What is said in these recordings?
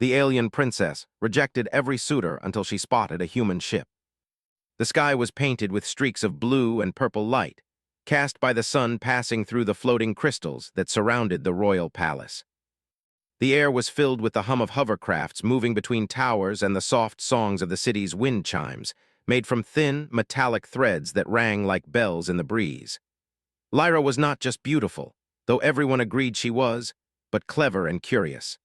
The alien princess rejected every suitor until she spotted a human ship. The sky was painted with streaks of blue and purple light, cast by the sun passing through the floating crystals that surrounded the royal palace. The air was filled with the hum of hovercrafts moving between towers and the soft songs of the city's wind chimes, made from thin, metallic threads that rang like bells in the breeze. Lyra was not just beautiful, though everyone agreed she was, but clever and curious.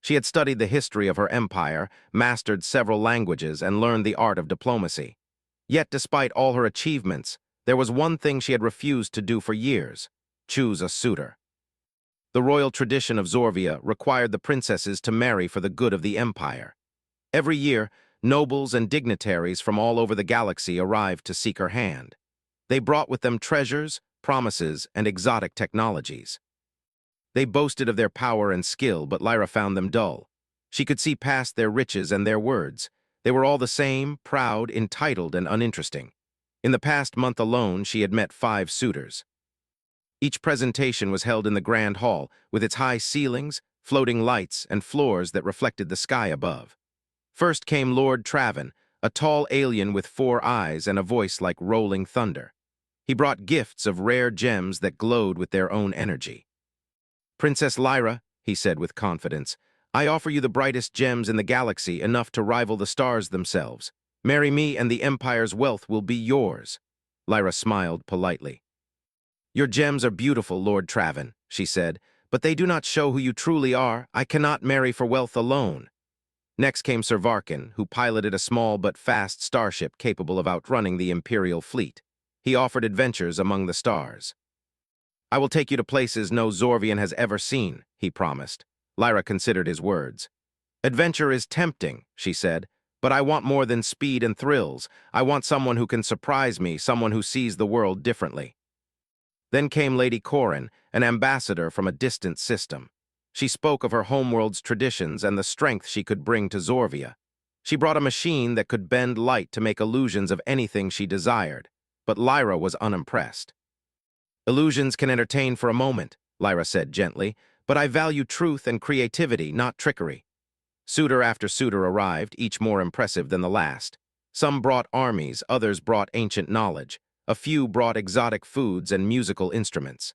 She had studied the history of her empire, mastered several languages, and learned the art of diplomacy. Yet, despite all her achievements, there was one thing she had refused to do for years: choose a suitor. The royal tradition of Zorvia required the princesses to marry for the good of the empire. Every year, nobles and dignitaries from all over the galaxy arrived to seek her hand. They brought with them treasures, promises, and exotic technologies. They boasted of their power and skill, but Lyra found them dull. She could see past their riches and their words. They were all the same, proud, entitled, and uninteresting. In the past month alone, she had met 5 suitors. Each presentation was held in the grand hall, with its high ceilings, floating lights, and floors that reflected the sky above. First came Lord Traven, a tall alien with 4 eyes and a voice like rolling thunder. He brought gifts of rare gems that glowed with their own energy. "Princess Lyra," he said with confidence, "I offer you the brightest gems in the galaxy, enough to rival the stars themselves. Marry me and the Empire's wealth will be yours." Lyra smiled politely. "Your gems are beautiful, Lord Traven," she said, "but they do not show who you truly are. I cannot marry for wealth alone." Next came Sir Varkin, who piloted a small but fast starship capable of outrunning the Imperial fleet. He offered adventures among the stars. "I will take you to places no Zorvian has ever seen," he promised. Lyra considered his words. "Adventure is tempting," she said, "but I want more than speed and thrills. I want someone who can surprise me, someone who sees the world differently." Then came Lady Corin, an ambassador from a distant system. She spoke of her homeworld's traditions and the strength she could bring to Zorvia. She brought a machine that could bend light to make illusions of anything she desired, but Lyra was unimpressed. "Illusions can entertain for a moment," Lyra said gently, "but I value truth and creativity, not trickery." Suitor after suitor arrived, each more impressive than the last. Some brought armies, others brought ancient knowledge. A few brought exotic foods and musical instruments.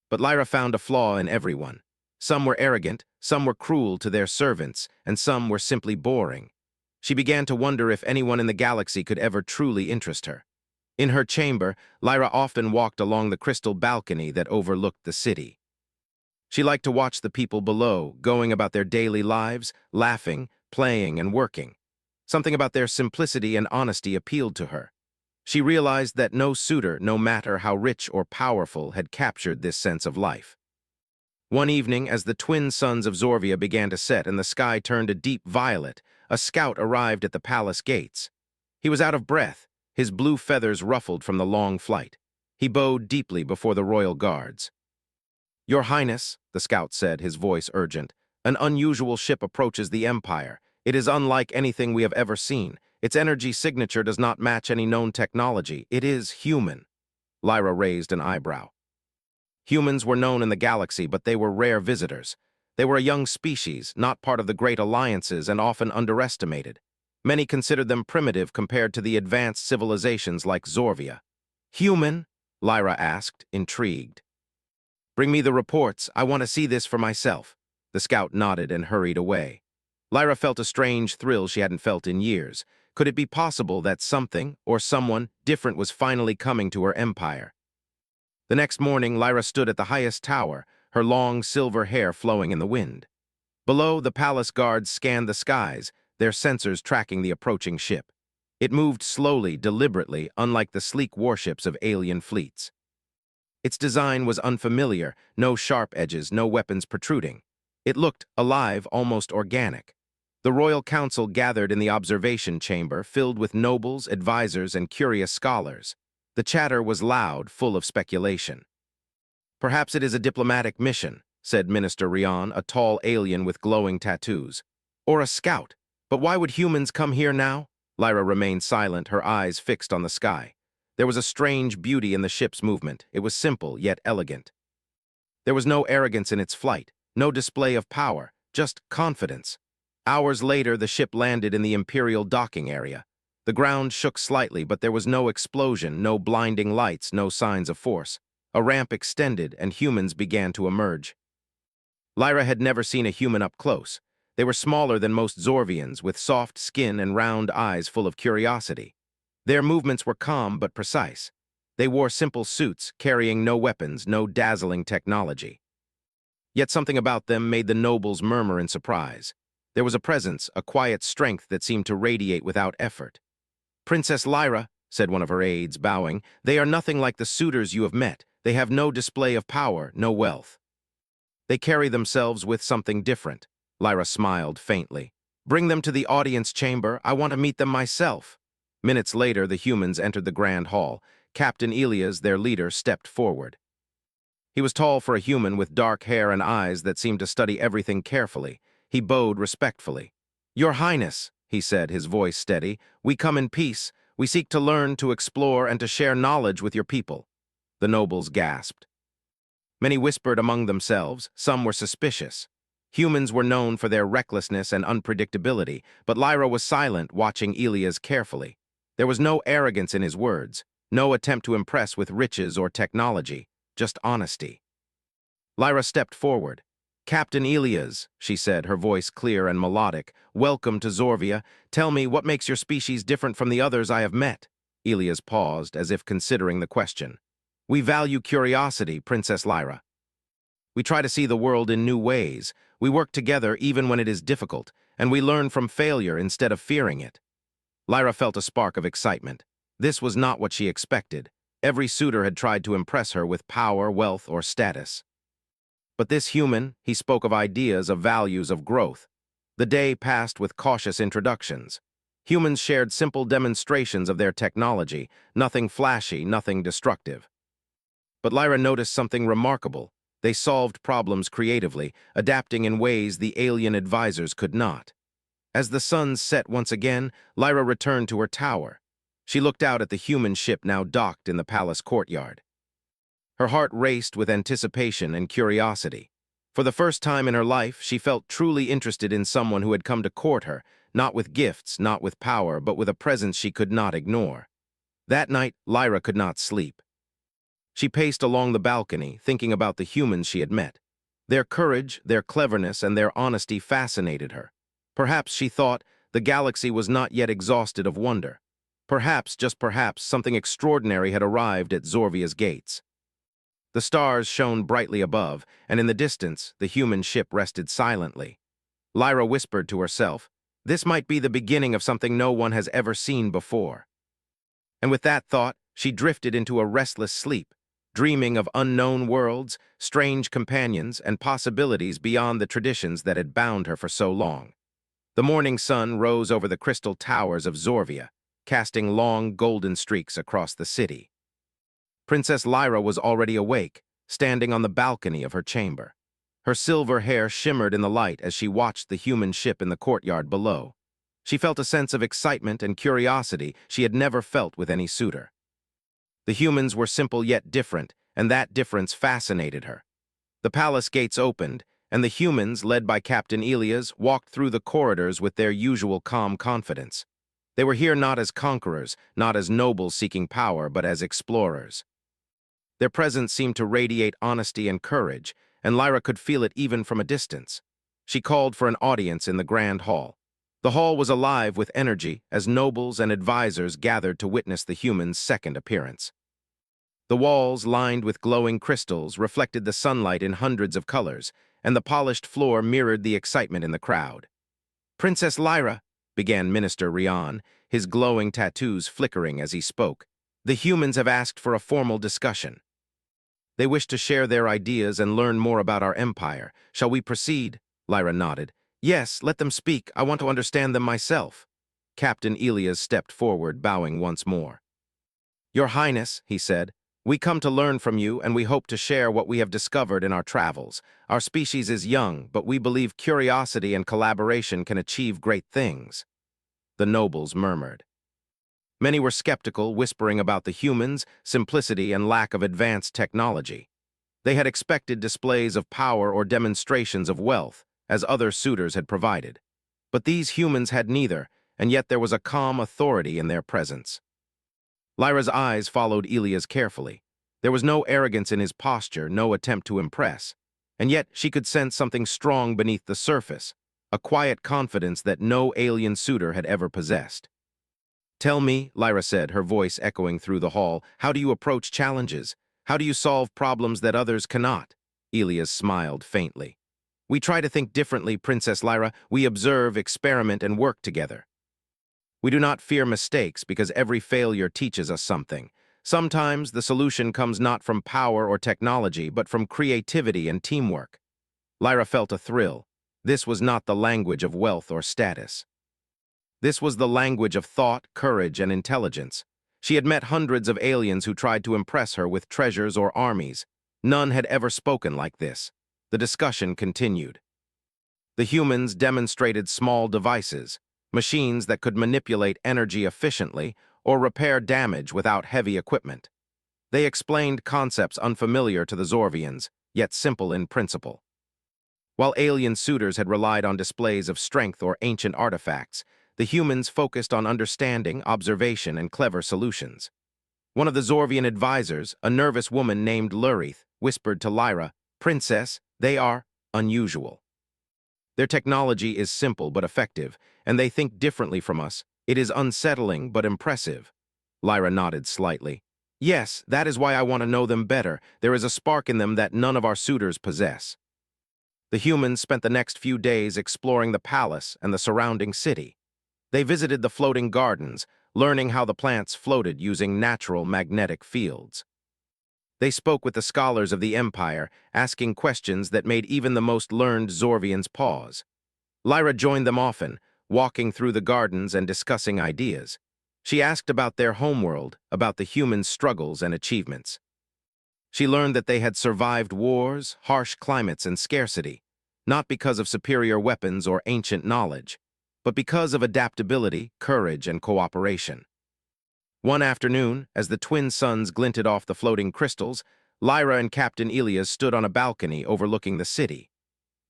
But Lyra found a flaw in everyone. Some were arrogant, some were cruel to their servants, and some were simply boring. She began to wonder if anyone in the galaxy could ever truly interest her. In her chamber, Lyra often walked along the crystal balcony that overlooked the city. She liked to watch the people below, going about their daily lives, laughing, playing, and working. Something about their simplicity and honesty appealed to her. She realized that no suitor, no matter how rich or powerful, had captured this sense of life. One evening, as the twin suns of Zorvia began to set and the sky turned a deep violet, a scout arrived at the palace gates. He was out of breath, his blue feathers ruffled from the long flight. He bowed deeply before the royal guards. "Your Highness," the scout said, his voice urgent, "an unusual ship approaches the Empire. It is unlike anything we have ever seen. Its energy signature does not match any known technology. It is human." Lyra raised an eyebrow. Humans were known in the galaxy, but they were rare visitors. They were a young species, not part of the great alliances, and often underestimated. Many considered them primitive compared to the advanced civilizations like Zorvia. "Human?" Lyra asked, intrigued. "Bring me the reports. I want to see this for myself." The scout nodded and hurried away. Lyra felt a strange thrill she hadn't felt in years. Could it be possible that something, or someone, different was finally coming to her empire? The next morning, Lyra stood at the highest tower, her long silver hair flowing in the wind. Below, the palace guards scanned the skies, their sensors tracking the approaching ship. It moved slowly, deliberately, unlike the sleek warships of alien fleets. Its design was unfamiliar, no sharp edges, no weapons protruding. It looked alive, almost organic. The royal council gathered in the observation chamber, filled with nobles, advisors, and curious scholars. The chatter was loud, full of speculation. "Perhaps it is a diplomatic mission," said Minister Rion, a tall alien with glowing tattoos. "Or a scout. But why would humans come here now?" Lyra remained silent, her eyes fixed on the sky. There was a strange beauty in the ship's movement. It was simple, yet elegant. There was no arrogance in its flight, no display of power, just confidence. Hours later, the ship landed in the Imperial docking area. The ground shook slightly, but there was no explosion, no blinding lights, no signs of force. A ramp extended, and humans began to emerge. Lyra had never seen a human up close. They were smaller than most Zorvians, with soft skin and round eyes full of curiosity. Their movements were calm but precise. They wore simple suits, carrying no weapons, no dazzling technology. Yet something about them made the nobles murmur in surprise. There was a presence, a quiet strength that seemed to radiate without effort. "Princess Lyra," said one of her aides, bowing, "they are nothing like the suitors you have met. They have no display of power, no wealth. They carry themselves with something different." Lyra smiled faintly. "Bring them to the audience chamber. I want to meet them myself." Minutes later, the humans entered the grand hall. Captain Elias, their leader, stepped forward. He was tall for a human, with dark hair and eyes that seemed to study everything carefully. He bowed respectfully. "Your Highness," he said, his voice steady, "we come in peace. We seek to learn, to explore, and to share knowledge with your people." The nobles gasped. Many whispered among themselves. Some were suspicious. Humans were known for their recklessness and unpredictability, but Lyra was silent, watching Elias carefully. There was no arrogance in his words, no attempt to impress with riches or technology, just honesty. Lyra stepped forward. "Captain Elias," she said, her voice clear and melodic, "welcome to Zorvia. Tell me, what makes your species different from the others I have met?" Elias paused, as if considering the question. "We value curiosity, Princess Lyra. We try to see the world in new ways. We work together even when it is difficult, and we learn from failure instead of fearing it." Lyra felt a spark of excitement. This was not what she expected. Every suitor had tried to impress her with power, wealth, or status. But this human, he spoke of ideas, of values, of growth. The day passed with cautious introductions. Humans shared simple demonstrations of their technology, nothing flashy, nothing destructive. But Lyra noticed something remarkable. They solved problems creatively, adapting in ways the alien advisors could not. As the sun set once again, Lyra returned to her tower. She looked out at the human ship now docked in the palace courtyard. Her heart raced with anticipation and curiosity. For the first time in her life, she felt truly interested in someone who had come to court her, not with gifts, not with power, but with a presence she could not ignore. That night, Lyra could not sleep. She paced along the balcony, thinking about the humans she had met. Their courage, their cleverness, and their honesty fascinated her. Perhaps, she thought, the galaxy was not yet exhausted of wonder. Perhaps, just perhaps, something extraordinary had arrived at Zorvia's gates. The stars shone brightly above, and in the distance, the human ship rested silently. Lyra whispered to herself, "This might be the beginning of something no one has ever seen before." And with that thought, she drifted into a restless sleep, dreaming of unknown worlds, strange companions, and possibilities beyond the traditions that had bound her for so long. The morning sun rose over the crystal towers of Zorvia, casting long golden streaks across the city. Princess Lyra was already awake, standing on the balcony of her chamber. Her silver hair shimmered in the light as she watched the human ship in the courtyard below. She felt a sense of excitement and curiosity she had never felt with any suitor. The humans were simple yet different, and that difference fascinated her. The palace gates opened, and the humans, led by Captain Elias, walked through the corridors with their usual calm confidence. They were here not as conquerors, not as nobles seeking power, but as explorers. Their presence seemed to radiate honesty and courage, and Lyra could feel it even from a distance. She called for an audience in the grand hall. The hall was alive with energy as nobles and advisors gathered to witness the humans' second appearance. The walls, lined with glowing crystals, reflected the sunlight in hundreds of colors, and the polished floor mirrored the excitement in the crowd. "Princess Lyra," began Minister Rian, his glowing tattoos flickering as he spoke, "the humans have asked for a formal discussion. They wish to share their ideas and learn more about our empire. Shall we proceed?" Lyra nodded. "Yes, let them speak. I want to understand them myself." Captain Elias stepped forward, bowing once more. "Your Highness," he said, "we come to learn from you, and we hope to share what we have discovered in our travels. Our species is young, but we believe curiosity and collaboration can achieve great things." The nobles murmured. Many were skeptical, whispering about the humans, simplicity, and lack of advanced technology. They had expected displays of power or demonstrations of wealth, as other suitors had provided. But these humans had neither, and yet there was a calm authority in their presence. Lyra's eyes followed Elia's carefully. There was no arrogance in his posture, no attempt to impress. And yet she could sense something strong beneath the surface, a quiet confidence that no alien suitor had ever possessed. "Tell me," Lyra said, her voice echoing through the hall, "how do you approach challenges? How do you solve problems that others cannot?" Elias smiled faintly. "We try to think differently, Princess Lyra. We observe, experiment, and work together. We do not fear mistakes because every failure teaches us something. Sometimes the solution comes not from power or technology, but from creativity and teamwork." Lyra felt a thrill. This was not the language of wealth or status. This was the language of thought, courage, and intelligence. She had met hundreds of aliens who tried to impress her with treasures or armies. None had ever spoken like this. The discussion continued. The humans demonstrated small devices, machines that could manipulate energy efficiently or repair damage without heavy equipment. They explained concepts unfamiliar to the Zorvians, yet simple in principle. While alien suitors had relied on displays of strength or ancient artifacts, the humans focused on understanding, observation, and clever solutions. One of the Zorvian advisors, a nervous woman named Lurith, whispered to Lyra, "Princess, they are unusual. Their technology is simple but effective, and they think differently from us. It is unsettling but impressive." Lyra nodded slightly. "Yes, that is why I want to know them better. There is a spark in them that none of our suitors possess." The humans spent the next few days exploring the palace and the surrounding city. They visited the floating gardens, learning how the plants floated using natural magnetic fields. They spoke with the scholars of the Empire, asking questions that made even the most learned Zorvians pause. Lyra joined them often, walking through the gardens and discussing ideas. She asked about their homeworld, about the humans' struggles and achievements. She learned that they had survived wars, harsh climates, and scarcity, not because of superior weapons or ancient knowledge, but because of adaptability, courage, and cooperation. One afternoon, as the twin suns glinted off the floating crystals, Lyra and Captain Elias stood on a balcony overlooking the city.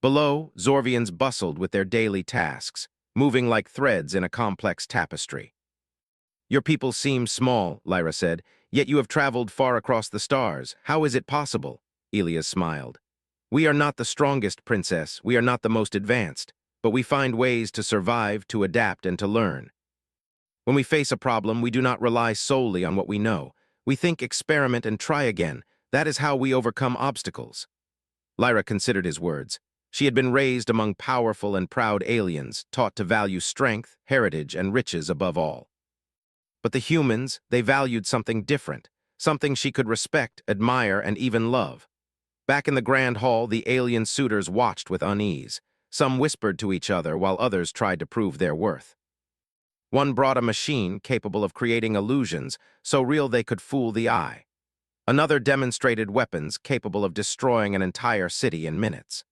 Below, Zorvians bustled with their daily tasks, moving like threads in a complex tapestry. "Your people seem small," Lyra said, "yet you have traveled far across the stars. How is it possible?" Elias smiled. "We are not the strongest, Princess. We are not the most advanced. But we find ways to survive, to adapt, and to learn. When we face a problem, we do not rely solely on what we know. We think, experiment, and try again. That is how we overcome obstacles." Lyra considered his words. She had been raised among powerful and proud aliens, taught to value strength, heritage, and riches above all. But the humans, they valued something different, something she could respect, admire, and even love. Back in the grand hall, the alien suitors watched with unease. Some whispered to each other while others tried to prove their worth. One brought a machine capable of creating illusions so real they could fool the eye. Another demonstrated weapons capable of destroying an entire city in minutes.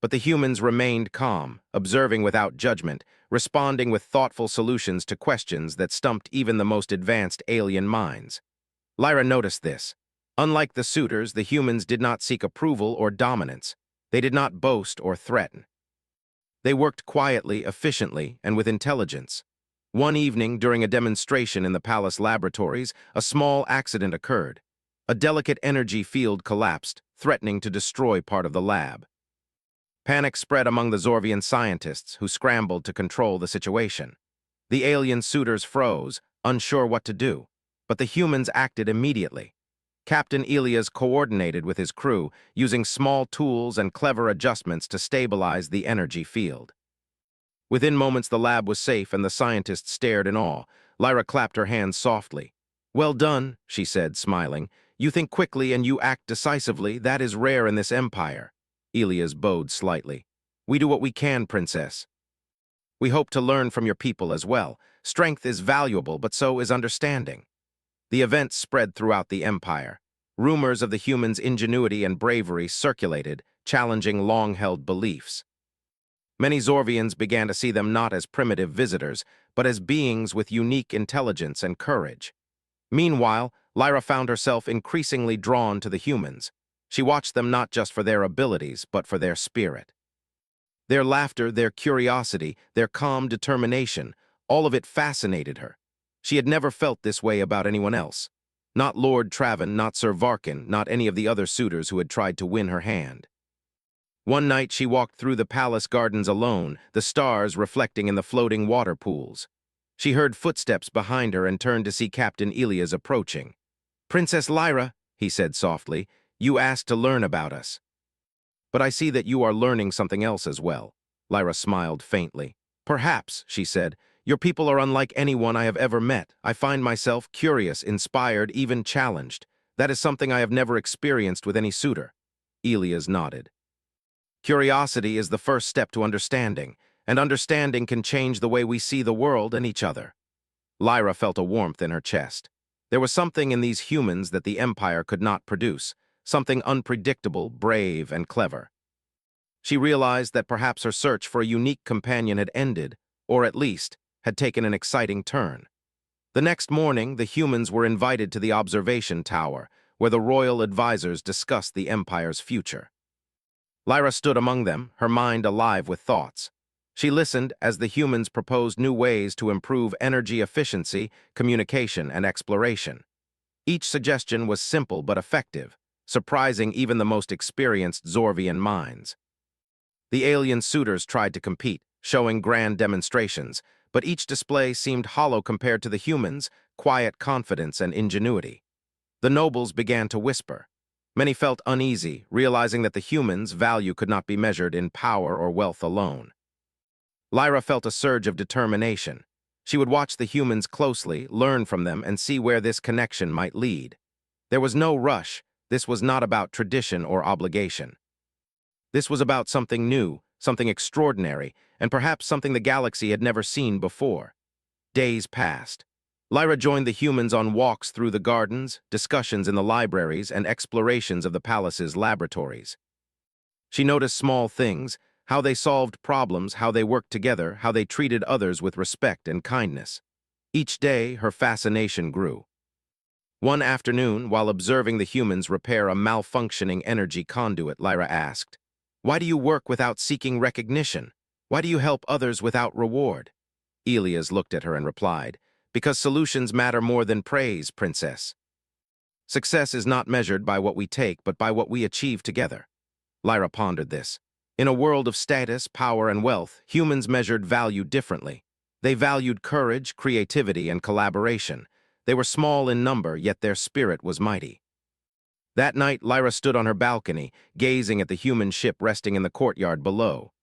But the humans remained calm, observing without judgment, responding with thoughtful solutions to questions that stumped even the most advanced alien minds. Lyra noticed this. Unlike the suitors, the humans did not seek approval or dominance. They did not boast or threaten. They worked quietly, efficiently, and with intelligence. One evening, during a demonstration in the palace laboratories, a small accident occurred. A delicate energy field collapsed, threatening to destroy part of the lab. Panic spread among the Zorvian scientists, who scrambled to control the situation. The alien suitors froze, unsure what to do, but the humans acted immediately. Captain Elias coordinated with his crew, using small tools and clever adjustments to stabilize the energy field. Within moments, the lab was safe and the scientists stared in awe. Lyra clapped her hands softly. "Well done," she said, smiling. "You think quickly and you act decisively. That is rare in this empire." Elias bowed slightly. "We do what we can, Princess. We hope to learn from your people as well. Strength is valuable, but so is understanding." The event spread throughout the empire. Rumors of the humans' ingenuity and bravery circulated, challenging long-held beliefs. Many Zorvians began to see them not as primitive visitors, but as beings with unique intelligence and courage. Meanwhile, Lyra found herself increasingly drawn to the humans. She watched them not just for their abilities, but for their spirit. Their laughter, their curiosity, their calm determination, all of it fascinated her. She had never felt this way about anyone else. Not Lord Traven, not Sir Varkin, not any of the other suitors who had tried to win her hand. One night she walked through the palace gardens alone, the stars reflecting in the floating water pools. She heard footsteps behind her and turned to see Captain Elias approaching. "Princess Lyra," he said softly, "you asked to learn about us. But I see that you are learning something else as well." Lyra smiled faintly. "Perhaps," she said, "your people are unlike anyone I have ever met. I find myself curious, inspired, even challenged. That is something I have never experienced with any suitor." Elias nodded. "Curiosity is the first step to understanding, and understanding can change the way we see the world and each other." Lyra felt a warmth in her chest. There was something in these humans that the Empire could not produce, something unpredictable, brave, and clever. She realized that perhaps her search for a unique companion had ended, or at least, had taken an exciting turn. The next morning, the humans were invited to the observation tower, where the royal advisors discussed the Empire's future. Lyra stood among them, her mind alive with thoughts. She listened as the humans proposed new ways to improve energy efficiency, communication, and exploration. Each suggestion was simple but effective, surprising even the most experienced Zorvian minds. The alien suitors tried to compete, showing grand demonstrations, but each display seemed hollow compared to the humans' quiet confidence and ingenuity. The nobles began to whisper. Many felt uneasy, realizing that the humans' value could not be measured in power or wealth alone. Lyra felt a surge of determination. She would watch the humans closely, learn from them, and see where this connection might lead. There was no rush. This was not about tradition or obligation. This was about something new, something extraordinary, and perhaps something the galaxy had never seen before. Days passed. Lyra joined the humans on walks through the gardens, discussions in the libraries, and explorations of the palace's laboratories. She noticed small things, how they solved problems, how they worked together, how they treated others with respect and kindness. Each day, her fascination grew. One afternoon, while observing the humans repair a malfunctioning energy conduit, Lyra asked, "Why do you work without seeking recognition? Why do you help others without reward?" Elias looked at her and replied, "Because solutions matter more than praise, princess. Success is not measured by what we take, but by what we achieve together." Lyra pondered this. In a world of status, power, and wealth, humans measured value differently. They valued courage, creativity, and collaboration. They were small in number, yet their spirit was mighty. That night, Lyra stood on her balcony, gazing at the human ship resting in the courtyard below.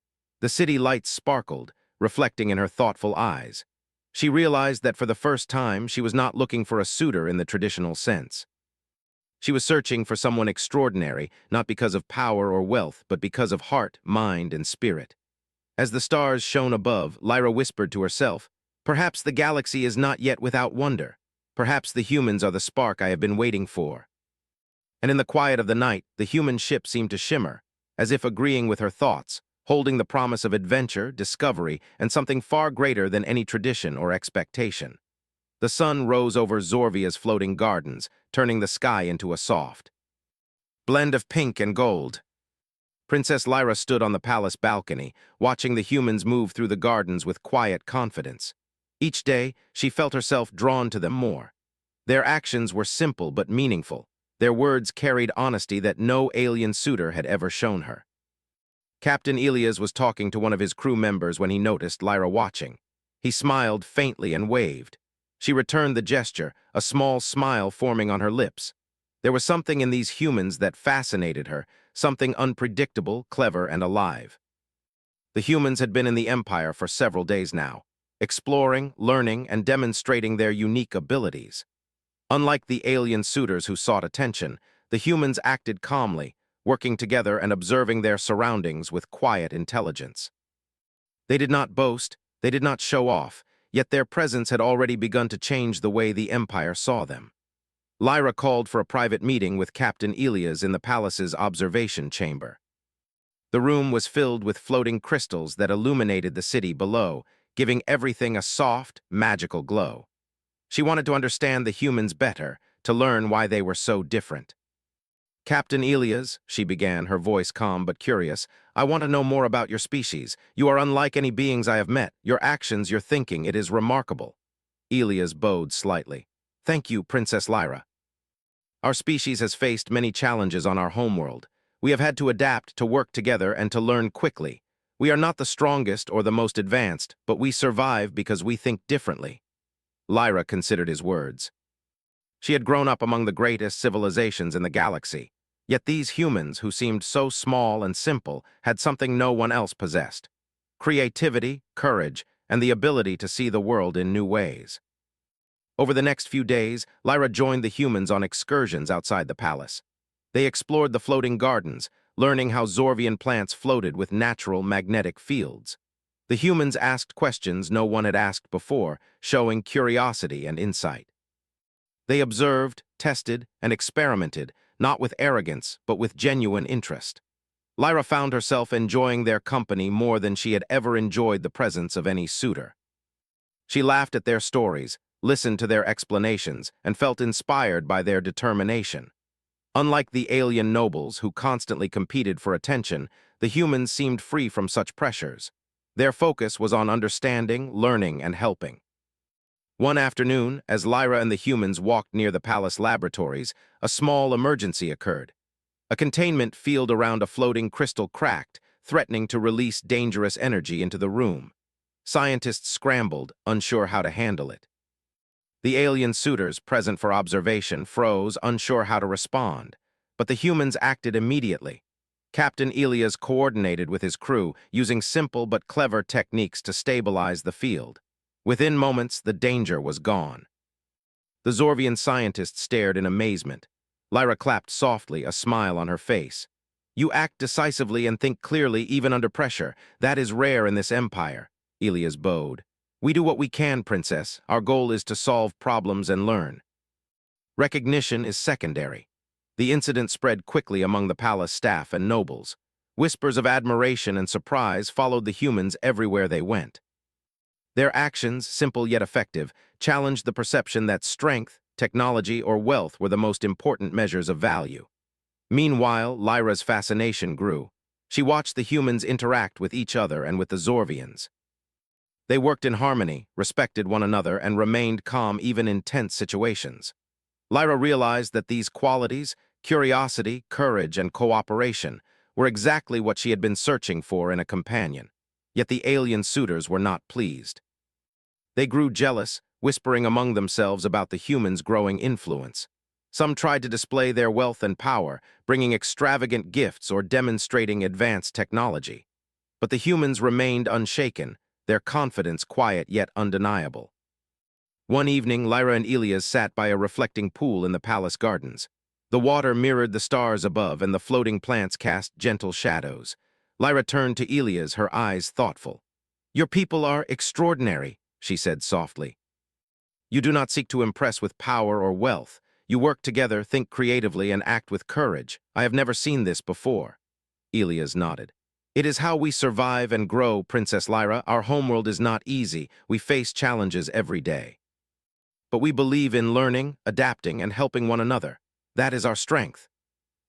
The city lights sparkled, reflecting in her thoughtful eyes. She realized that for the first time, she was not looking for a suitor in the traditional sense. She was searching for someone extraordinary, not because of power or wealth, but because of heart, mind, and spirit. As the stars shone above, Lyra whispered to herself, "Perhaps the galaxy is not yet without wonder. Perhaps the humans are the spark I have been waiting for." And in the quiet of the night, the human ship seemed to shimmer, as if agreeing with her thoughts, holding the promise of adventure, discovery, and something far greater than any tradition or expectation. The sun rose over Zorvia's floating gardens, turning the sky into a soft blend of pink and gold. Princess Lyra stood on the palace balcony, watching the humans move through the gardens with quiet confidence. Each day, she felt herself drawn to them more. Their actions were simple but meaningful. Their words carried honesty that no alien suitor had ever shown her. Captain Elias was talking to one of his crew members when he noticed Lyra watching. He smiled faintly and waved. She returned the gesture, a small smile forming on her lips. There was something in these humans that fascinated her, something unpredictable, clever, and alive. The humans had been in the Empire for several days now, exploring, learning, and demonstrating their unique abilities. Unlike the alien suitors who sought attention, the humans acted calmly, working together and observing their surroundings with quiet intelligence. They did not boast, they did not show off, yet their presence had already begun to change the way the Empire saw them. Lyra called for a private meeting with Captain Elias in the palace's observation chamber. The room was filled with floating crystals that illuminated the city below, giving everything a soft, magical glow. She wanted to understand the humans better, to learn why they were so different. Captain Elias, she began, her voice calm but curious, I want to know more about your species. You are unlike any beings I have met. Your actions, your thinking, it is remarkable. Elias bowed slightly. Thank you, Princess Lyra. Our species has faced many challenges on our homeworld. We have had to adapt, to work together, and to learn quickly. We are not the strongest or the most advanced, but we survive because we think differently. Lyra considered his words. She had grown up among the greatest civilizations in the galaxy. Yet these humans, who seemed so small and simple, had something no one else possessed: creativity, courage, and the ability to see the world in new ways. Over the next few days, Lyra joined the humans on excursions outside the palace. They explored the floating gardens, learning how Zorvian plants floated with natural magnetic fields. The humans asked questions no one had asked before, showing curiosity and insight. They observed, tested, and experimented, not with arrogance, but with genuine interest. Lyra found herself enjoying their company more than she had ever enjoyed the presence of any suitor. She laughed at their stories, listened to their explanations, and felt inspired by their determination. Unlike the alien nobles who constantly competed for attention, the humans seemed free from such pressures. Their focus was on understanding, learning, and helping. One afternoon, as Lyra and the humans walked near the palace laboratories, a small emergency occurred. A containment field around a floating crystal cracked, threatening to release dangerous energy into the room. Scientists scrambled, unsure how to handle it. The alien suitors present for observation froze, unsure how to respond. But the humans acted immediately. Captain Elias coordinated with his crew, using simple but clever techniques to stabilize the field. Within moments, the danger was gone. The Zorvian scientists stared in amazement. Lyra clapped softly, a smile on her face. You act decisively and think clearly even under pressure. That is rare in this empire. Elias bowed. We do what we can, Princess. Our goal is to solve problems and learn. Recognition is secondary. The incident spread quickly among the palace staff and nobles. Whispers of admiration and surprise followed the humans everywhere they went. Their actions, simple yet effective, challenged the perception that strength, technology, or wealth were the most important measures of value. Meanwhile, Lyra's fascination grew. She watched the humans interact with each other and with the Zorvians. They worked in harmony, respected one another, and remained calm even in tense situations. Lyra realized that these qualities, curiosity, courage, and cooperation, were exactly what she had been searching for in a companion. Yet the alien suitors were not pleased. They grew jealous, whispering among themselves about the humans' growing influence. Some tried to display their wealth and power, bringing extravagant gifts or demonstrating advanced technology. But the humans remained unshaken, their confidence quiet yet undeniable. One evening, Lyra and Elias sat by a reflecting pool in the palace gardens. The water mirrored the stars above, and the floating plants cast gentle shadows. Lyra turned to Elias, her eyes thoughtful. Your people are extraordinary, she said softly. You do not seek to impress with power or wealth. You work together, think creatively, and act with courage. I have never seen this before. Elias nodded. It is how we survive and grow, Princess Lyra. Our homeworld is not easy. We face challenges every day. But we believe in learning, adapting, and helping one another. That is our strength.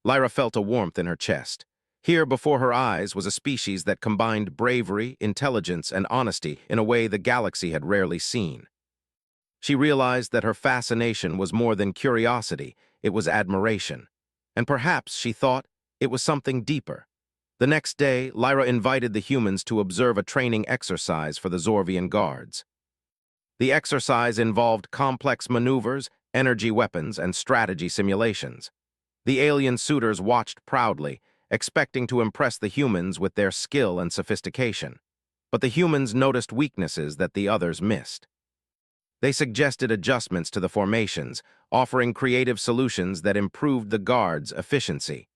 Lyra felt a warmth in her chest. Here before her eyes was a species that combined bravery, intelligence, and honesty in a way the galaxy had rarely seen. She realized that her fascination was more than curiosity, it was admiration. And perhaps, she thought, it was something deeper. The next day, Lyra invited the humans to observe a training exercise for the Zorvian guards. The exercise involved complex maneuvers, energy weapons, and strategy simulations. The alien suitors watched proudly, expecting to impress the humans with their skill and sophistication. But the humans noticed weaknesses that the others missed. They suggested adjustments to the formations, offering creative solutions that improved the guards' efficiency.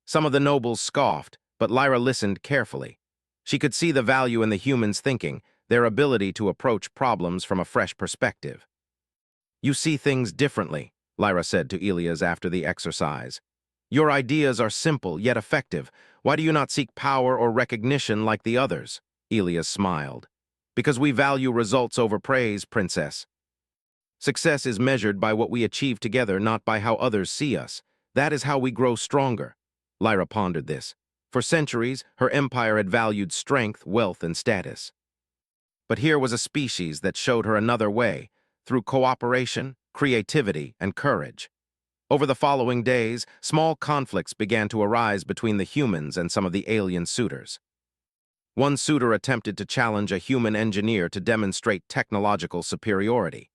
Some of the nobles scoffed, but Lyra listened carefully. She could see the value in the humans' thinking, their ability to approach problems from a fresh perspective. You see things differently, Lyra said to Elias after the exercise. Your ideas are simple yet effective. Why do you not seek power or recognition like the others? Elias smiled. Because we value results over praise, Princess. Success is measured by what we achieve together, not by how others see us. That is how we grow stronger. Lyra pondered this. For centuries, her empire had valued strength, wealth, and status. But here was a species that showed her another way, through cooperation, creativity, and courage. Over the following days, small conflicts began to arise between the humans and some of the alien suitors. One suitor attempted to challenge a human engineer to demonstrate technological superiority.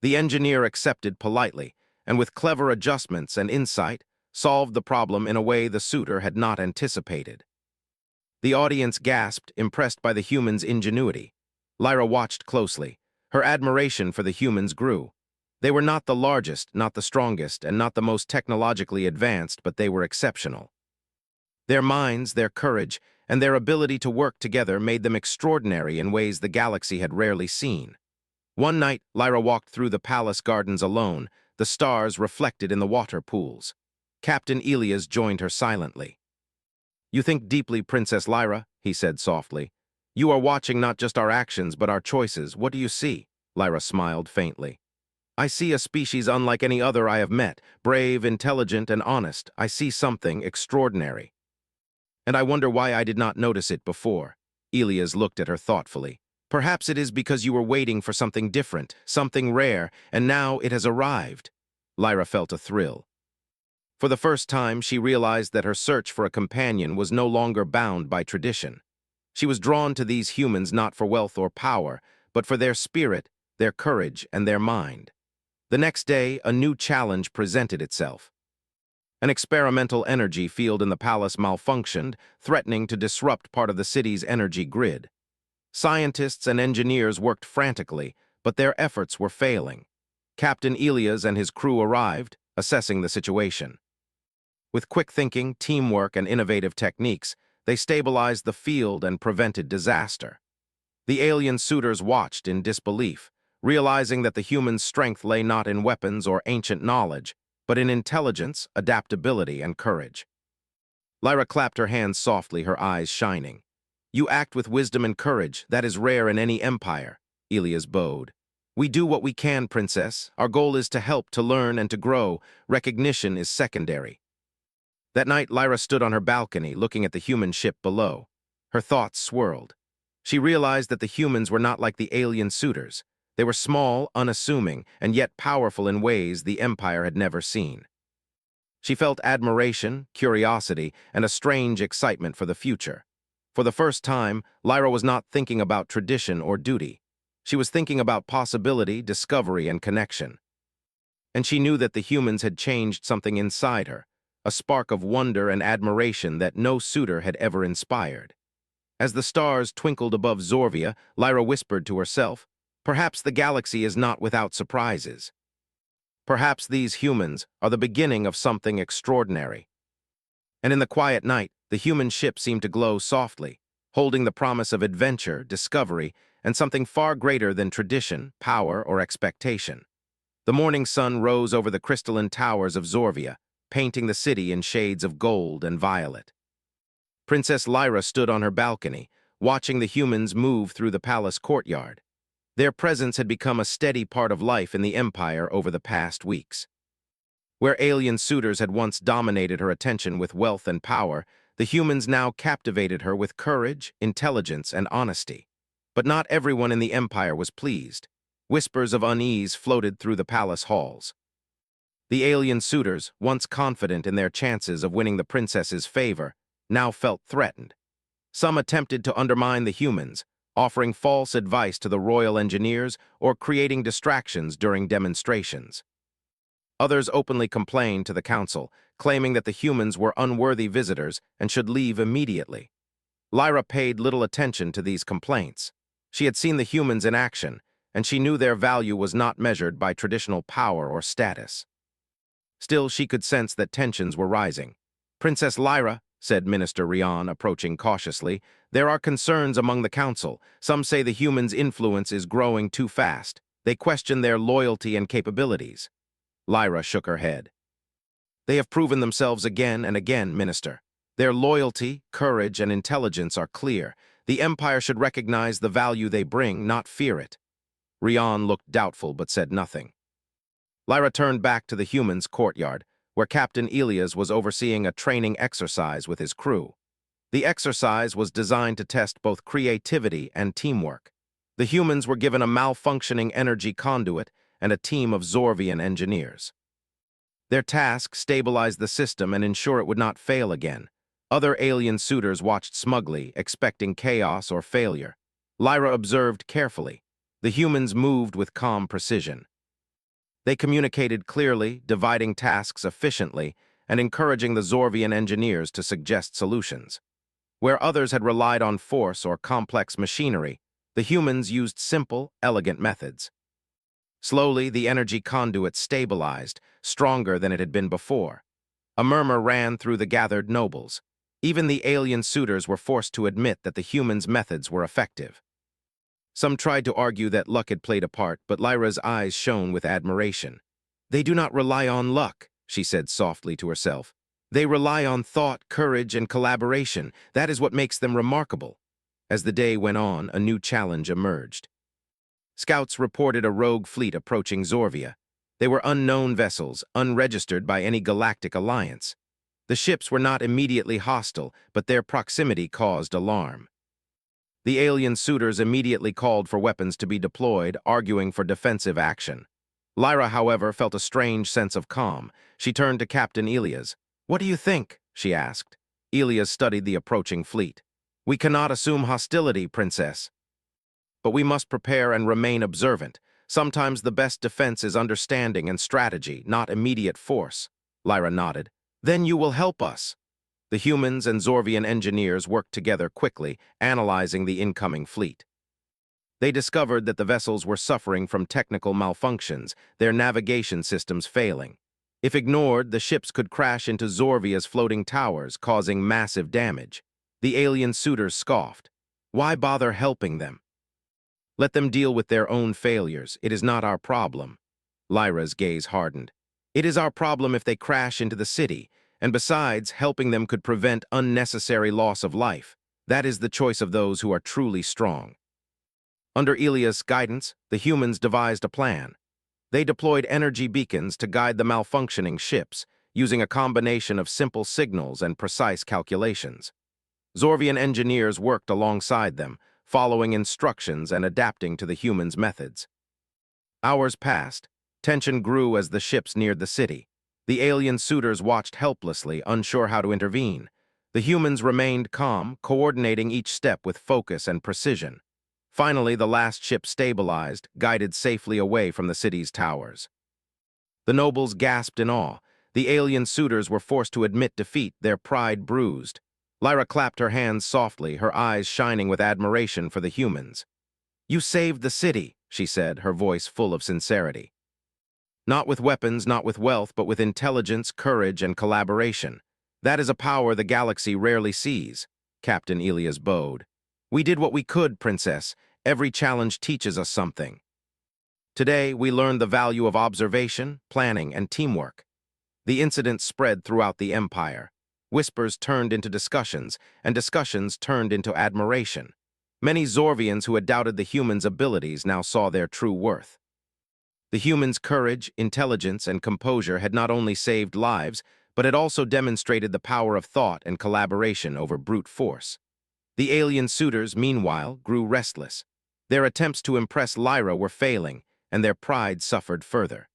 The engineer accepted politely, and with clever adjustments and insight, solved the problem in a way the suitor had not anticipated. The audience gasped, impressed by the human's ingenuity. Lyra watched closely. Her admiration for the humans grew. They were not the largest, not the strongest, and not the most technologically advanced, but they were exceptional. Their minds, their courage, and their ability to work together made them extraordinary in ways the galaxy had rarely seen. One night, Lyra walked through the palace gardens alone, the stars reflected in the water pools. Captain Elias joined her silently. "You think deeply, Princess Lyra," he said softly. "You are watching not just our actions, but our choices. What do you see?" Lyra smiled faintly. "I see a species unlike any other I have met, brave, intelligent, and honest. I see something extraordinary. And I wonder why I did not notice it before." Elias looked at her thoughtfully. "Perhaps it is because you were waiting for something different, something rare, and now it has arrived." Lyra felt a thrill. For the first time, she realized that her search for a companion was no longer bound by tradition. She was drawn to these humans not for wealth or power, but for their spirit, their courage, and their mind. The next day, a new challenge presented itself. An experimental energy field in the palace malfunctioned, threatening to disrupt part of the city's energy grid. Scientists and engineers worked frantically, but their efforts were failing. Captain Elias and his crew arrived, assessing the situation. With quick thinking, teamwork, and innovative techniques, they stabilized the field and prevented disaster. The alien suitors watched in disbelief, realizing that the human's strength lay not in weapons or ancient knowledge, but in intelligence, adaptability, and courage. Lyra clapped her hands softly, her eyes shining. "You act with wisdom and courage. That is rare in any empire," Elias bowed. "We do what we can, Princess. Our goal is to help, to learn, and to grow. Recognition is secondary." That night, Lyra stood on her balcony, looking at the human ship below. Her thoughts swirled. She realized that the humans were not like the alien suitors. They were small, unassuming, and yet powerful in ways the Empire had never seen. She felt admiration, curiosity, and a strange excitement for the future. For the first time, Lyra was not thinking about tradition or duty. She was thinking about possibility, discovery, and connection. And she knew that the humans had changed something inside her, a spark of wonder and admiration that no suitor had ever inspired. As the stars twinkled above Zorvia, Lyra whispered to herself, "Perhaps the galaxy is not without surprises. Perhaps these humans are the beginning of something extraordinary." And in the quiet night, the human ship seemed to glow softly, holding the promise of adventure, discovery, and something far greater than tradition, power, or expectation. The morning sun rose over the crystalline towers of Zorvia, painting the city in shades of gold and violet. Princess Lyra stood on her balcony, watching the humans move through the palace courtyard. Their presence had become a steady part of life in the Empire over the past weeks. Where alien suitors had once dominated her attention with wealth and power, the humans now captivated her with courage, intelligence, and honesty. But not everyone in the Empire was pleased. Whispers of unease floated through the palace halls. The alien suitors, once confident in their chances of winning the princess's favor, now felt threatened. Some attempted to undermine the humans, offering false advice to the royal engineers or creating distractions during demonstrations. Others openly complained to the council, claiming that the humans were unworthy visitors and should leave immediately. Lyra paid little attention to these complaints. She had seen the humans in action, and she knew their value was not measured by traditional power or status. Still, she could sense that tensions were rising. "Princess Lyra," said Minister Rian, approaching cautiously, "there are concerns among the council. Some say the humans' influence is growing too fast. They question their loyalty and capabilities." Lyra shook her head. "They have proven themselves again and again, Minister. Their loyalty, courage, and intelligence are clear. The Empire should recognize the value they bring, not fear it." Rian looked doubtful but said nothing. Lyra turned back to the humans' courtyard, where Captain Elias was overseeing a training exercise with his crew. The exercise was designed to test both creativity and teamwork. The humans were given a malfunctioning energy conduit and a team of Zorvian engineers. Their task stabilized the system and ensure it would not fail again. Other alien suitors watched smugly, expecting chaos or failure. Lyra observed carefully. The humans moved with calm precision. They communicated clearly, dividing tasks efficiently, and encouraging the Zorvian engineers to suggest solutions. Where others had relied on force or complex machinery, the humans used simple, elegant methods. Slowly, the energy conduit stabilized, stronger than it had been before. A murmur ran through the gathered nobles. Even the alien suitors were forced to admit that the humans' methods were effective. Some tried to argue that luck had played a part, but Lyra's eyes shone with admiration. "They do not rely on luck," she said softly to herself. "They rely on thought, courage, and collaboration. That is what makes them remarkable." As the day went on, a new challenge emerged. Scouts reported a rogue fleet approaching Zorvia. They were unknown vessels, unregistered by any galactic alliance. The ships were not immediately hostile, but their proximity caused alarm. The alien suitors immediately called for weapons to be deployed, arguing for defensive action. Lyra, however, felt a strange sense of calm. She turned to Captain Elias. "What do you think?" she asked. Elias studied the approaching fleet. "We cannot assume hostility, Princess. But we must prepare and remain observant. Sometimes the best defense is understanding and strategy, not immediate force." Lyra nodded. "Then you will help us." The humans and Zorvian engineers worked together quickly, analyzing the incoming fleet. They discovered that the vessels were suffering from technical malfunctions, their navigation systems failing. If ignored, the ships could crash into Zorvia's floating towers, causing massive damage. The alien suitors scoffed. "Why bother helping them? Let them deal with their own failures. It is not our problem." Lyra's gaze hardened. "It is our problem if they crash into the city, and besides, helping them could prevent unnecessary loss of life. That is the choice of those who are truly strong." Under Elias' guidance, the humans devised a plan. They deployed energy beacons to guide the malfunctioning ships, using a combination of simple signals and precise calculations. Zorvian engineers worked alongside them, following instructions and adapting to the humans' methods. Hours passed. Tension grew as the ships neared the city. The alien suitors watched helplessly, unsure how to intervene. The humans remained calm, coordinating each step with focus and precision. Finally, the last ship stabilized, guided safely away from the city's towers. The nobles gasped in awe. The alien suitors were forced to admit defeat, their pride bruised. Lyra clapped her hands softly, her eyes shining with admiration for the humans. "You saved the city," she said, her voice full of sincerity. "Not with weapons, not with wealth, but with intelligence, courage, and collaboration. That is a power the galaxy rarely sees." Captain Elias bowed. "We did what we could, Princess. Every challenge teaches us something. Today, we learned the value of observation, planning, and teamwork." The incident spread throughout the Empire. Whispers turned into discussions, and discussions turned into admiration. Many Zorvians who had doubted the humans' abilities now saw their true worth. The humans' courage, intelligence, and composure had not only saved lives, but had also demonstrated the power of thought and collaboration over brute force. The alien suitors, meanwhile, grew restless. Their attempts to impress Lyra were failing, and their pride suffered further.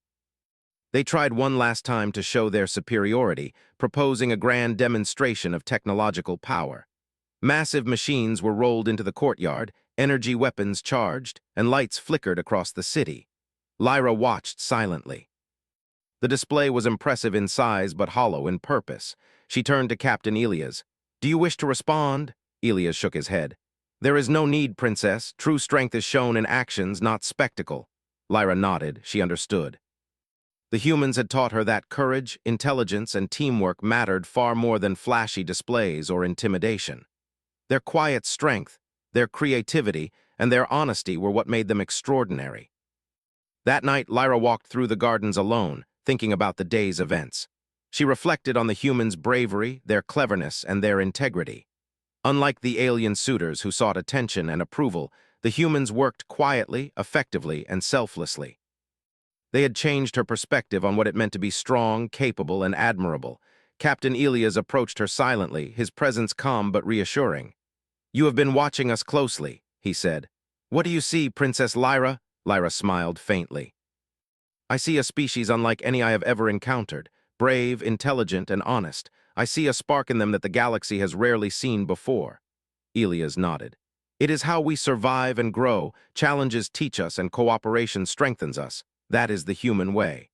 They tried one last time to show their superiority, proposing a grand demonstration of technological power. Massive machines were rolled into the courtyard, energy weapons charged, and lights flickered across the city. Lyra watched silently. The display was impressive in size but hollow in purpose. She turned to Captain Elias. "Do you wish to respond?" Elias shook his head. "There is no need, Princess. True strength is shown in actions, not spectacle." Lyra nodded. She understood. The humans had taught her that courage, intelligence, and teamwork mattered far more than flashy displays or intimidation. Their quiet strength, their creativity, and their honesty were what made them extraordinary. That night, Lyra walked through the gardens alone, thinking about the day's events. She reflected on the humans' bravery, their cleverness, and their integrity. Unlike the alien suitors who sought attention and approval, the humans worked quietly, effectively, and selflessly. They had changed her perspective on what it meant to be strong, capable, and admirable. Captain Elias approached her silently, his presence calm but reassuring. "You have been watching us closely," he said. "What do you see, Princess Lyra?" Lyra smiled faintly. "I see a species unlike any I have ever encountered, brave, intelligent, and honest. I see a spark in them that the galaxy has rarely seen before." Elias nodded. "It is how we survive and grow. Challenges teach us and cooperation strengthens us. That is the human way."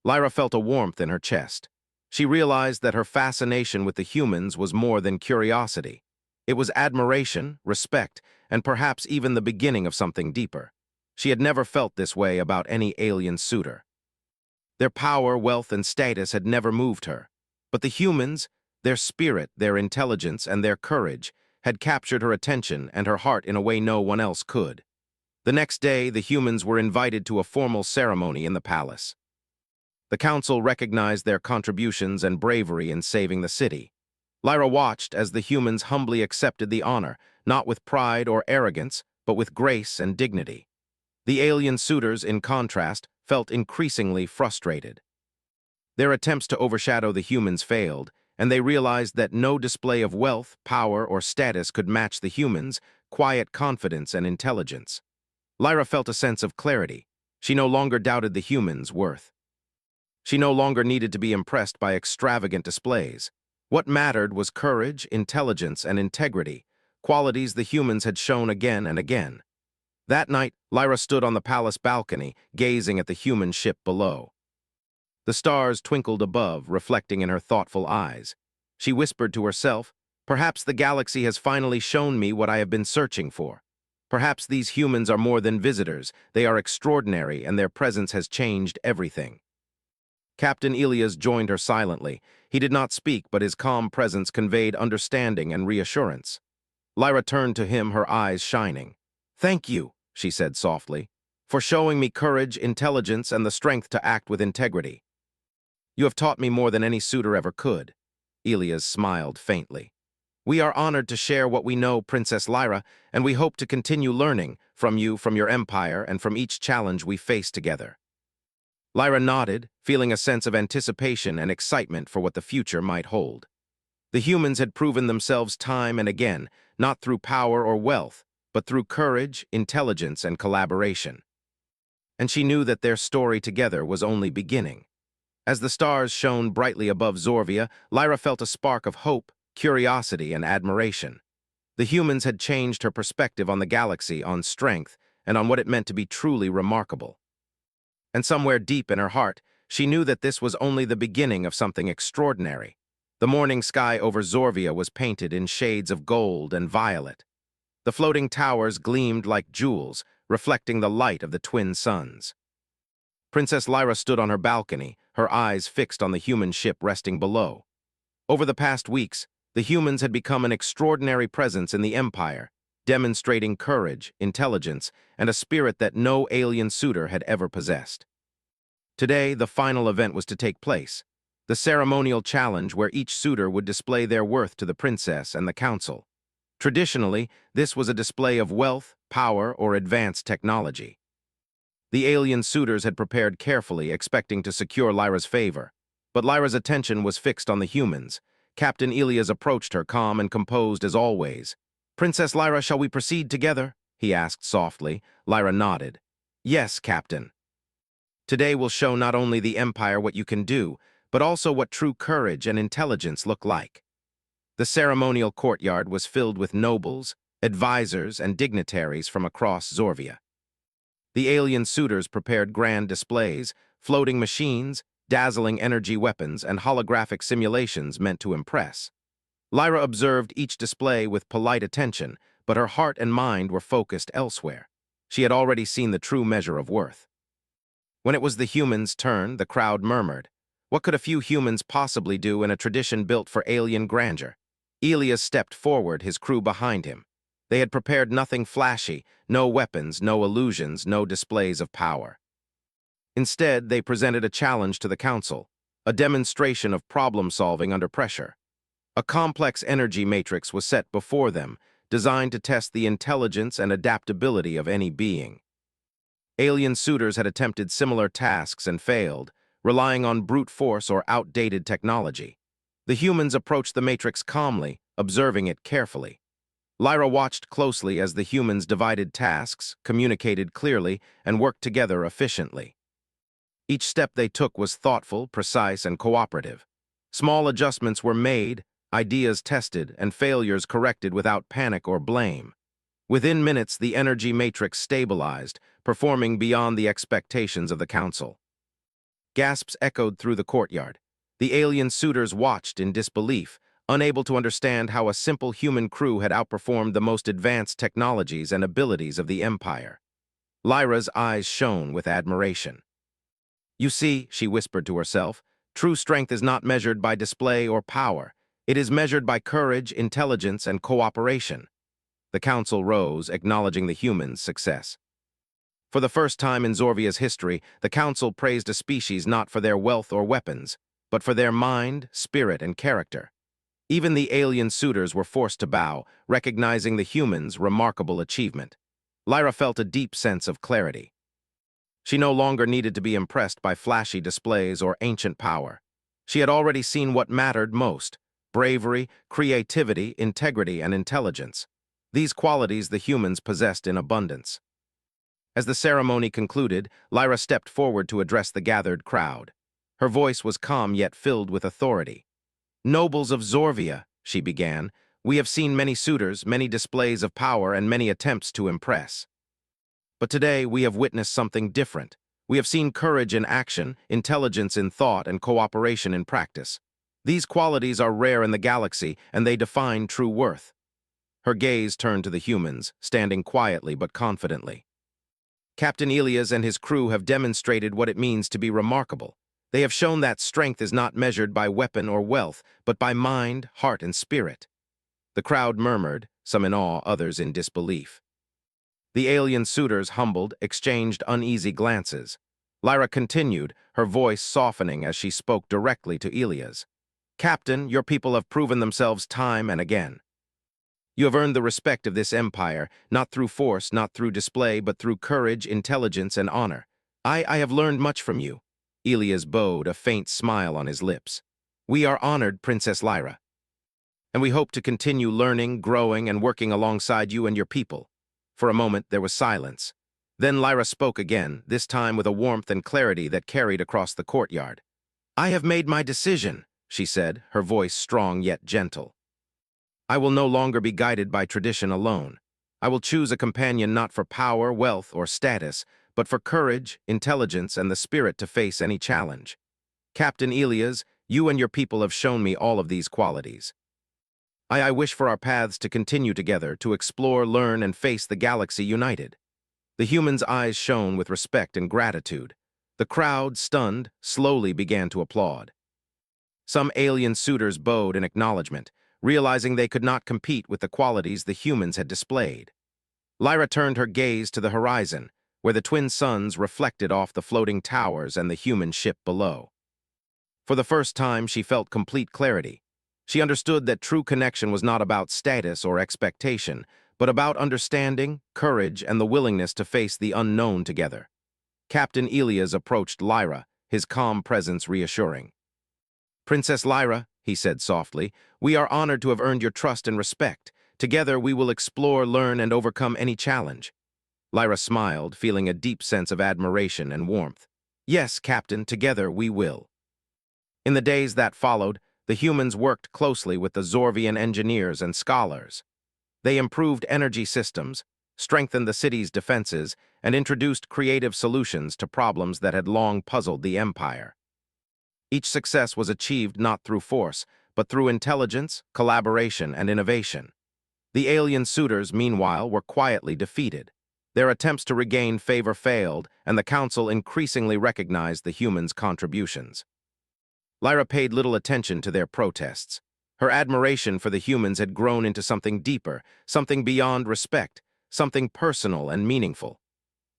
Lyra felt a warmth in her chest. She realized that her fascination with the humans was more than curiosity. It was admiration, respect, and perhaps even the beginning of something deeper. She had never felt this way about any alien suitor. Their power, wealth, and status had never moved her. But the humans, their spirit, their intelligence, and their courage, had captured her attention and her heart in a way no one else could. The next day, the humans were invited to a formal ceremony in the palace. The council recognized their contributions and bravery in saving the city. Lyra watched as the humans humbly accepted the honor, not with pride or arrogance, but with grace and dignity. The alien suitors, in contrast, felt increasingly frustrated. Their attempts to overshadow the humans failed, and they realized that no display of wealth, power, or status could match the humans' quiet confidence and intelligence. Lyra felt a sense of clarity. She no longer doubted the humans' worth. She no longer needed to be impressed by extravagant displays. What mattered was courage, intelligence, and integrity, qualities the humans had shown again and again. That night, Lyra stood on the palace balcony, gazing at the human ship below. The stars twinkled above, reflecting in her thoughtful eyes. She whispered to herself, "Perhaps the galaxy has finally shown me what I have been searching for. Perhaps these humans are more than visitors, they are extraordinary, and their presence has changed everything." Captain Elias joined her silently. He did not speak, but his calm presence conveyed understanding and reassurance. Lyra turned to him, her eyes shining. "Thank you," she said softly, "for showing me courage, intelligence, and the strength to act with integrity. You have taught me more than any suitor ever could." Elias smiled faintly. "We are honored to share what we know, Princess Lyra, and we hope to continue learning from you, from your empire, and from each challenge we face together." Lyra nodded, feeling a sense of anticipation and excitement for what the future might hold. The humans had proven themselves time and again, not through power or wealth, but through courage, intelligence, and collaboration. And she knew that their story together was only beginning. As the stars shone brightly above Zorvia, Lyra felt a spark of hope, curiosity, and admiration. The humans had changed her perspective on the galaxy, on strength, and on what it meant to be truly remarkable. And somewhere deep in her heart, she knew that this was only the beginning of something extraordinary. The morning sky over Zorvia was painted in shades of gold and violet. The floating towers gleamed like jewels, reflecting the light of the twin suns. Princess Lyra stood on her balcony, her eyes fixed on the human ship resting below. Over the past weeks, the humans had become an extraordinary presence in the Empire, demonstrating courage, intelligence, and a spirit that no alien suitor had ever possessed. Today, the final event was to take place, the ceremonial challenge where each suitor would display their worth to the princess and the council. Traditionally, this was a display of wealth, power, or advanced technology. The alien suitors had prepared carefully, expecting to secure Lyra's favor. But Lyra's attention was fixed on the humans. Captain Elias approached her, calm and composed as always. "Princess Lyra, shall we proceed together?" he asked softly. Lyra nodded. "Yes, Captain. Today will show not only the Empire what you can do, but also what true courage and intelligence look like." The ceremonial courtyard was filled with nobles, advisors, and dignitaries from across Zorvia. The alien suitors prepared grand displays, floating machines, dazzling energy weapons, and holographic simulations meant to impress. Lyra observed each display with polite attention, but her heart and mind were focused elsewhere. She had already seen the true measure of worth. When it was the humans' turn, the crowd murmured. What could a few humans possibly do in a tradition built for alien grandeur? Elias stepped forward, his crew behind him. They had prepared nothing flashy, no weapons, no illusions, no displays of power. Instead, they presented a challenge to the council, a demonstration of problem-solving under pressure. A complex energy matrix was set before them, designed to test the intelligence and adaptability of any being. Alien suitors had attempted similar tasks and failed, relying on brute force or outdated technology. The humans approached the Matrix calmly, observing it carefully. Lyra watched closely as the humans divided tasks, communicated clearly, and worked together efficiently. Each step they took was thoughtful, precise, and cooperative. Small adjustments were made, ideas tested, and failures corrected without panic or blame. Within minutes, the energy matrix stabilized, performing beyond the expectations of the Council. Gasps echoed through the courtyard. The alien suitors watched in disbelief, unable to understand how a simple human crew had outperformed the most advanced technologies and abilities of the Empire. Lyra's eyes shone with admiration. "You see," she whispered to herself, "true strength is not measured by display or power. It is measured by courage, intelligence, and cooperation." The Council rose, acknowledging the humans' success. For the first time in Zorvia's history, the Council praised a species not for their wealth or weapons, but for their mind, spirit, and character. Even the alien suitors were forced to bow, recognizing the humans' remarkable achievement. Lyra felt a deep sense of clarity. She no longer needed to be impressed by flashy displays or ancient power. She had already seen what mattered most: bravery, creativity, integrity, and intelligence. These qualities the humans possessed in abundance. As the ceremony concluded, Lyra stepped forward to address the gathered crowd. Her voice was calm yet filled with authority. "Nobles of Zorvia," she began, "we have seen many suitors, many displays of power, and many attempts to impress. But today we have witnessed something different. We have seen courage in action, intelligence in thought, and cooperation in practice. These qualities are rare in the galaxy, and they define true worth." Her gaze turned to the humans, standing quietly but confidently. "Captain Elias and his crew have demonstrated what it means to be remarkable. They have shown that strength is not measured by weapon or wealth, but by mind, heart, and spirit." The crowd murmured, some in awe, others in disbelief. The alien suitors, humbled, exchanged uneasy glances. Lyra continued, her voice softening as she spoke directly to Elias. "Captain, your people have proven themselves time and again. You have earned the respect of this empire, not through force, not through display, but through courage, intelligence, and honor. I have learned much from you." Elias bowed, a faint smile on his lips. "We are honored, Princess Lyra. And we hope to continue learning, growing, and working alongside you and your people." For a moment, there was silence. Then Lyra spoke again, this time with a warmth and clarity that carried across the courtyard. "I have made my decision," she said, her voice strong yet gentle. "I will no longer be guided by tradition alone. I will choose a companion not for power, wealth, or status, but for courage, intelligence, and the spirit to face any challenge. Captain Elias, you and your people have shown me all of these qualities. I wish for our paths to continue together, to explore, learn, and face the galaxy united." The humans' eyes shone with respect and gratitude. The crowd, stunned, slowly began to applaud. Some alien suitors bowed in acknowledgement, realizing they could not compete with the qualities the humans had displayed. Lyra turned her gaze to the horizon, where the twin suns reflected off the floating towers and the human ship below. For the first time, she felt complete clarity. She understood that true connection was not about status or expectation, but about understanding, courage, and the willingness to face the unknown together. Captain Elias approached Lyra, his calm presence reassuring. "Princess Lyra," he said softly, "we are honored to have earned your trust and respect. Together we will explore, learn, and overcome any challenge." Lyra smiled, feeling a deep sense of admiration and warmth. "Yes, Captain, together we will." In the days that followed, the humans worked closely with the Zorvian engineers and scholars. They improved energy systems, strengthened the city's defenses, and introduced creative solutions to problems that had long puzzled the Empire. Each success was achieved not through force, but through intelligence, collaboration, and innovation. The alien suitors, meanwhile, were quietly defeated. Their attempts to regain favor failed, and the Council increasingly recognized the humans' contributions. Lyra paid little attention to their protests. Her admiration for the humans had grown into something deeper, something beyond respect, something personal and meaningful.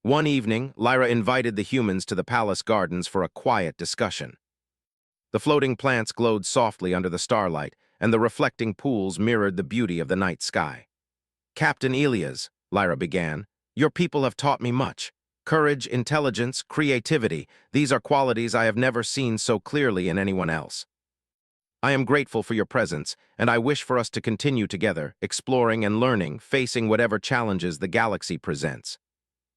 One evening, Lyra invited the humans to the palace gardens for a quiet discussion. The floating plants glowed softly under the starlight, and the reflecting pools mirrored the beauty of the night sky. "Captain Elias," Lyra began, "your people have taught me much. Courage, intelligence, creativity, these are qualities I have never seen so clearly in anyone else. I am grateful for your presence, and I wish for us to continue together, exploring and learning, facing whatever challenges the galaxy presents.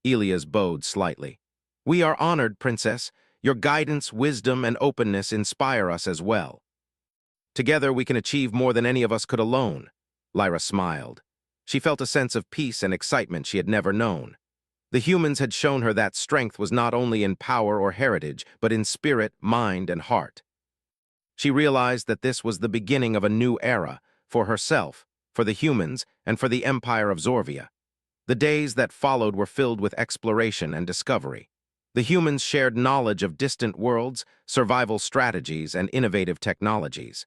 Elias bowed slightly. We are honored, Princess. Your guidance, wisdom, and openness inspire us as well. Together we can achieve more than any of us could alone. Lyra smiled. She felt a sense of peace and excitement she had never known. The humans had shown her that strength was not only in power or heritage, but in spirit, mind, and heart. She realized that this was the beginning of a new era, for herself, for the humans, and for the Empire of Zorvia. The days that followed were filled with exploration and discovery. The humans shared knowledge of distant worlds, survival strategies, and innovative technologies.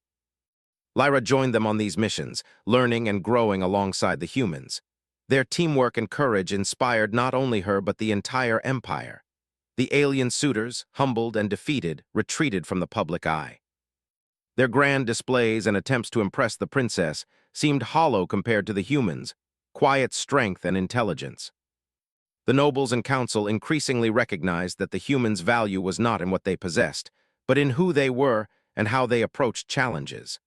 Lyra joined them on these missions, learning and growing alongside the humans. Their teamwork and courage inspired not only her but the entire empire. The alien suitors, humbled and defeated, retreated from the public eye. Their grand displays and attempts to impress the princess seemed hollow compared to the humans' quiet strength and intelligence. The nobles and council increasingly recognized that the humans' value was not in what they possessed, but in who they were and how they approached challenges.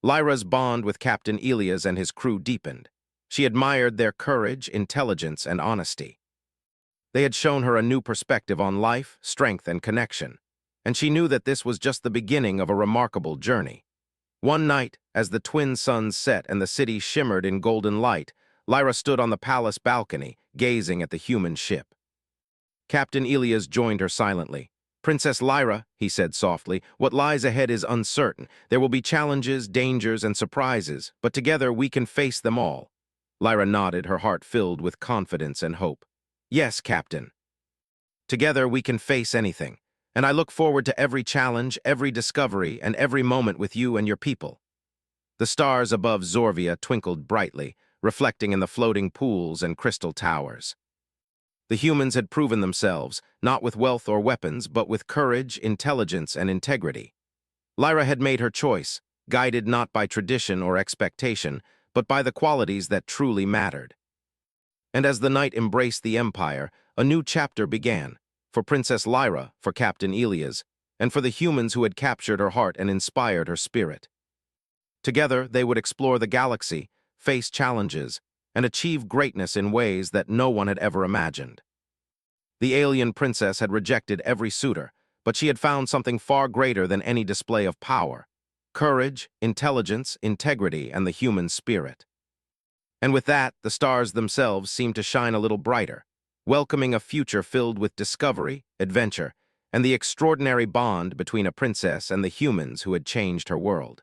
Lyra's bond with Captain Elias and his crew deepened. She admired their courage, intelligence, and honesty. They had shown her a new perspective on life, strength, and connection, and she knew that this was just the beginning of a remarkable journey. One night, as the twin suns set and the city shimmered in golden light, Lyra stood on the palace balcony, gazing at the human ship. Captain Elias joined her silently. "Princess Lyra," he said softly, "what lies ahead is uncertain. There will be challenges, dangers, and surprises, but together we can face them all." Lyra nodded, her heart filled with confidence and hope. "Yes, Captain. Together we can face anything, and I look forward to every challenge, every discovery, and every moment with you and your people." The stars above Zorvia twinkled brightly, reflecting in the floating pools and crystal towers. The humans had proven themselves, not with wealth or weapons, but with courage, intelligence, and integrity. Lyra had made her choice, guided not by tradition or expectation, but by the qualities that truly mattered. And as the night embraced the Empire, a new chapter began, for Princess Lyra, for Captain Elias, and for the humans who had captured her heart and inspired her spirit. Together, they would explore the galaxy, face challenges, and achieve greatness in ways that no one had ever imagined. The alien princess had rejected every suitor, but she had found something far greater than any display of power: courage, intelligence, integrity, and the human spirit. And with that, the stars themselves seemed to shine a little brighter, welcoming a future filled with discovery, adventure, and the extraordinary bond between a princess and the humans who had changed her world.